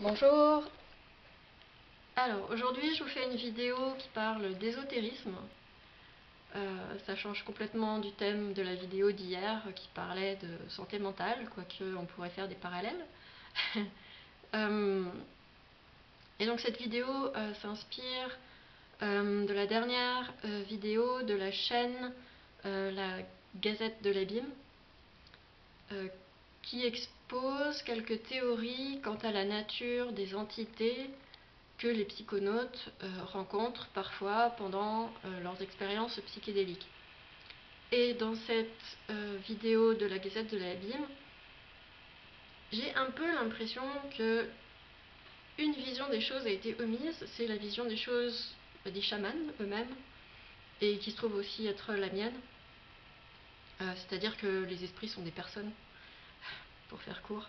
Bonjour. Alors aujourd'hui je vous fais une vidéo qui parle d'ésotérisme. Ça change complètement du thème de la vidéo d'hier qui parlait de santé mentale, quoique on pourrait faire des parallèles. Et donc cette vidéo s'inspire de la dernière vidéo de la chaîne La Gazette de l'Abîme, qui expose quelques théories quant à la nature des entités que les psychonautes rencontrent parfois pendant leurs expériences psychédéliques. Et dans cette vidéo de la Gazette de l'Abîme, j'ai un peu l'impression que une vision des choses a été omise, c'est la vision des choses des chamans eux-mêmes, et qui se trouve aussi être la mienne. C'est-à-dire que les esprits sont des personnes, pour faire court.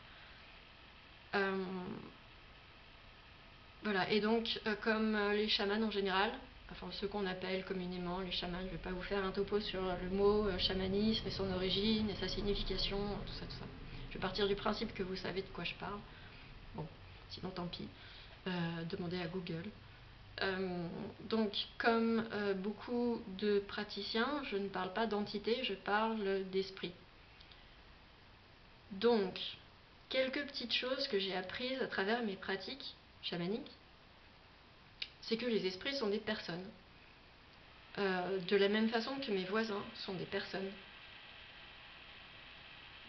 Voilà, et donc comme les chamans en général, enfin ceux qu'on appelle communément les chamans, je ne vais pas vous faire un topo sur le mot chamanisme et son origine et sa signification, tout ça, tout ça. Je vais partir du principe que vous savez de quoi je parle. Bon, sinon tant pis, demandez à Google. Donc comme beaucoup de praticiens, je ne parle pas d'entité, je parle d'esprit. Donc, quelques petites choses que j'ai apprises à travers mes pratiques chamaniques, c'est que les esprits sont des personnes. De la même façon que mes voisins sont des personnes.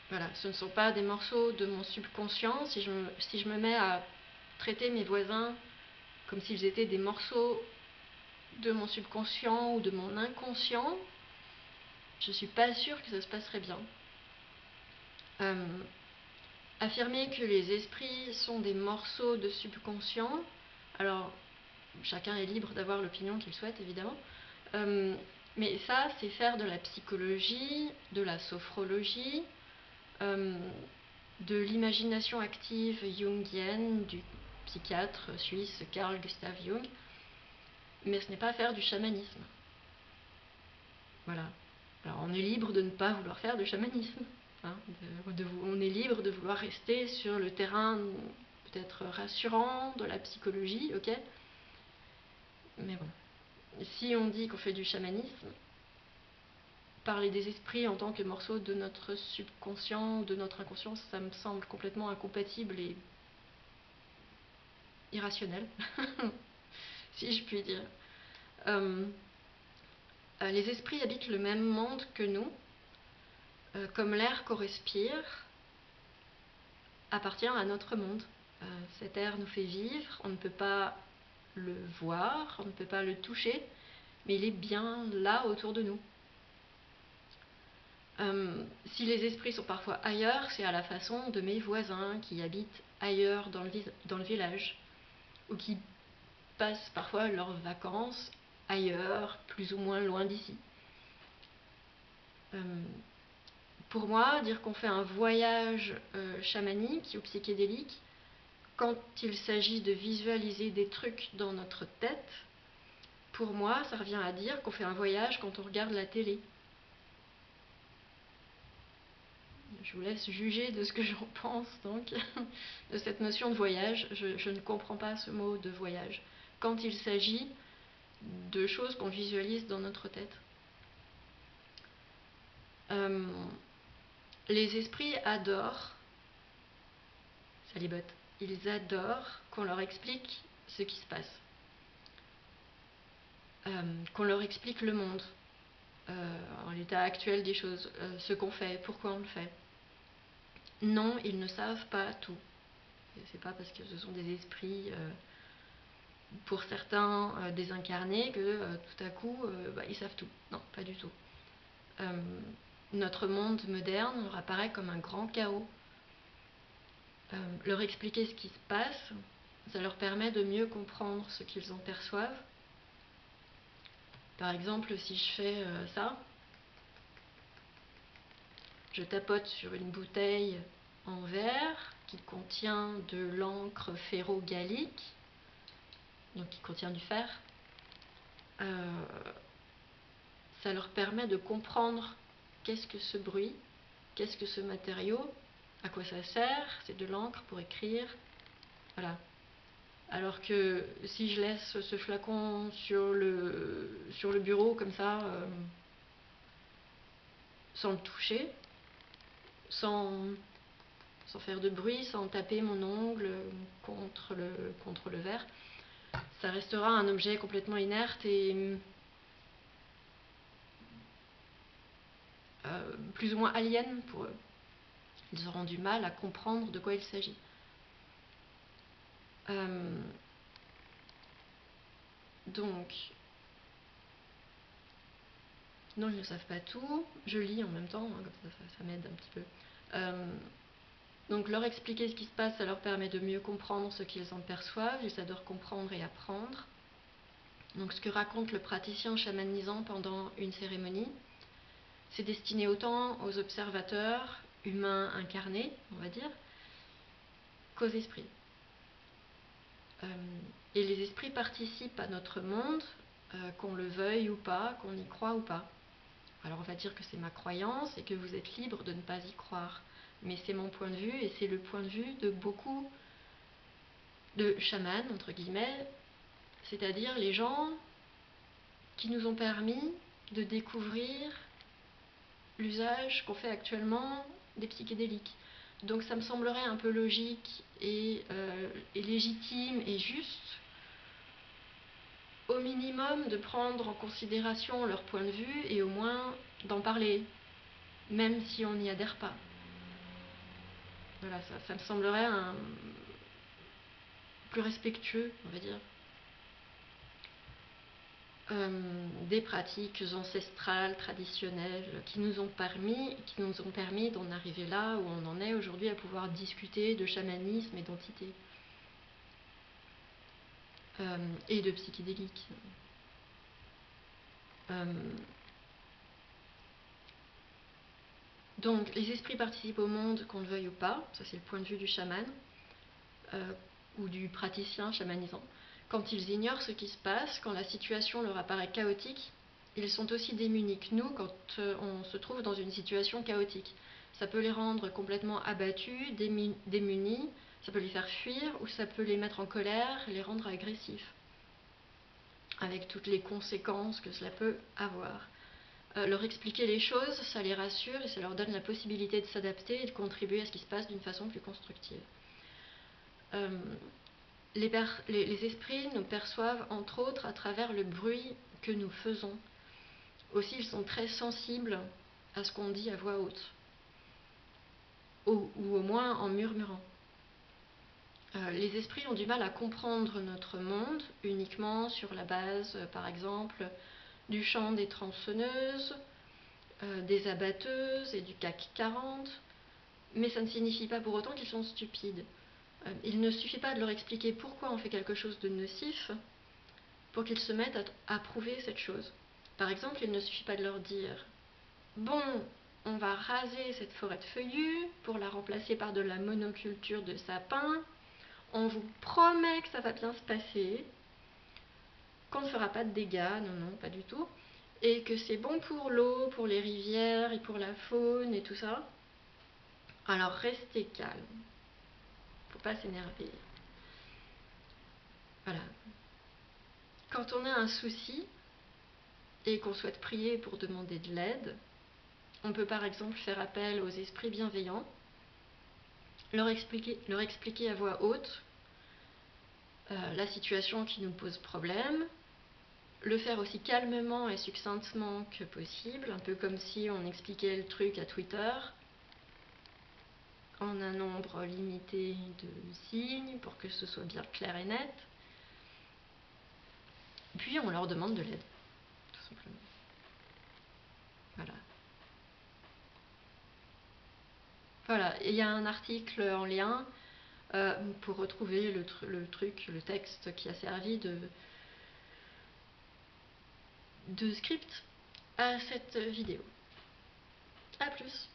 Voilà, ce ne sont pas des morceaux de mon subconscient. Si je me mets à traiter mes voisins comme s'ils étaient des morceaux de mon subconscient ou de mon inconscient, je ne suis pas sûre que ça se passerait bien. Affirmer que les esprits sont des morceaux de subconscient, alors chacun est libre d'avoir l'opinion qu'il souhaite évidemment, mais ça c'est faire de la psychologie, de la sophrologie, de l'imagination active jungienne du psychiatre suisse Carl Gustav Jung, mais ce n'est pas faire du chamanisme. Voilà. Alors on est libre de ne pas vouloir faire de chamanisme. Hein, on est libre de vouloir rester sur le terrain peut-être rassurant de la psychologie, ok. Mais bon, si on dit qu'on fait du chamanisme, parler des esprits en tant que morceaux de notre subconscient, de notre inconscient, ça me semble complètement incompatible et irrationnel, si je puis dire. Les esprits habitent le même monde que nous, comme l'air qu'on respire appartient à notre monde. Cet air nous fait vivre, on ne peut pas le voir, on ne peut pas le toucher, mais il est bien là autour de nous. Si les esprits sont parfois ailleurs, c'est à la façon de mes voisins qui habitent ailleurs dans le village, ou qui passent parfois leurs vacances ailleurs, plus ou moins loin d'ici. Pour moi, dire qu'on fait un voyage chamanique ou psychédélique, quand il s'agit de visualiser des trucs dans notre tête, pour moi, ça revient à dire qu'on fait un voyage quand on regarde la télé. Je vous laisse juger de ce que j'en pense, donc, de cette notion de voyage. Je ne comprends pas ce mot de voyage quand il s'agit de choses qu'on visualise dans notre tête. Les esprits adorent, salibote, ils adorent qu'on leur explique ce qui se passe, qu'on leur explique le monde, en l'état actuel des choses, ce qu'on fait, pourquoi on le fait. Non, ils ne savent pas tout. C'est pas parce que ce sont des esprits, pour certains désincarnés, que tout à coup ils savent tout. Non, pas du tout. Notre monde moderne leur apparaît comme un grand chaos. Leur expliquer ce qui se passe, ça leur permet de mieux comprendre ce qu'ils en perçoivent. Par exemple, si je fais ça, je tapote sur une bouteille en verre qui contient de l'encre ferro-gallique, donc qui contient du fer. Ça leur permet de comprendre qu'est-ce que ce bruit, qu'est-ce que ce matériau, à quoi ça sert, c'est de l'encre pour écrire. Voilà. Alors que si je laisse ce flacon sur le bureau comme ça, sans le toucher, sans faire de bruit, sans taper mon ongle contre le verre, ça restera un objet complètement inerte et plus ou moins alien pour eux. Ils auront du mal à comprendre de quoi il s'agit. Donc, non, ils ne savent pas tout. Je lis en même temps, hein, comme ça m'aide un petit peu. Donc, leur expliquer ce qui se passe, ça leur permet de mieux comprendre ce qu'ils en perçoivent. Ils adorent comprendre et apprendre. Donc, ce que raconte le praticien chamanisant pendant une cérémonie, c'est destiné autant aux observateurs humains incarnés, on va dire, qu'aux esprits. Et les esprits participent à notre monde, qu'on le veuille ou pas, qu'on y croit ou pas. Alors on va dire que c'est ma croyance et que vous êtes libre de ne pas y croire. Mais c'est mon point de vue et c'est le point de vue de beaucoup de chamans, entre guillemets, c'est-à-dire les gens qui nous ont permis de découvrir l'usage qu'on fait actuellement des psychédéliques. Donc ça me semblerait un peu logique et légitime et juste, au minimum, de prendre en considération leur point de vue et au moins d'en parler, même si on n'y adhère pas. Voilà, ça me semblerait plus respectueux, on va dire. Des pratiques ancestrales, traditionnelles, qui nous ont permis d'en arriver là où on en est aujourd'hui, à pouvoir discuter de chamanisme et d'entité. Et de psychédéliques. Donc, les esprits participent au monde, qu'on le veuille ou pas, ça c'est le point de vue du chaman, ou du praticien chamanisant. Quand ils ignorent ce qui se passe, quand la situation leur apparaît chaotique, ils sont aussi démunis que nous quand on se trouve dans une situation chaotique. Ça peut les rendre complètement abattus, démunis, ça peut les faire fuir, ou ça peut les mettre en colère, les rendre agressifs, avec toutes les conséquences que cela peut avoir. Leur expliquer les choses, ça les rassure et ça leur donne la possibilité de s'adapter et de contribuer à ce qui se passe d'une façon plus constructive. Les esprits nous perçoivent entre autres à travers le bruit que nous faisons. Aussi, ils sont très sensibles à ce qu'on dit à voix haute, ou au moins en murmurant. Les esprits ont du mal à comprendre notre monde uniquement sur la base, par exemple, du chant des tronçonneuses, des abatteuses et du CAC 40, mais ça ne signifie pas pour autant qu'ils sont stupides. Il ne suffit pas de leur expliquer pourquoi on fait quelque chose de nocif pour qu'ils se mettent à approuver cette chose. Par exemple, il ne suffit pas de leur dire « Bon, on va raser cette forêt de feuillus pour la remplacer par de la monoculture de sapins. On vous promet que ça va bien se passer, qu'on ne fera pas de dégâts, non, pas du tout, et que c'est bon pour l'eau, pour les rivières et pour la faune et tout ça. Alors restez calme, faut pas s'énerver. » Voilà. Quand on a un souci et qu'on souhaite prier pour demander de l'aide, on peut par exemple faire appel aux esprits bienveillants, leur expliquer à voix haute la situation qui nous pose problème, le faire aussi calmement et succinctement que possible, un peu comme si on expliquait le truc à Twitter, en un nombre limité de signes pour que ce soit bien clair et net. Puis on leur demande de l'aide, tout simplement. Voilà. Voilà, il y a un article en lien pour retrouver le texte qui a servi de script à cette vidéo. A plus.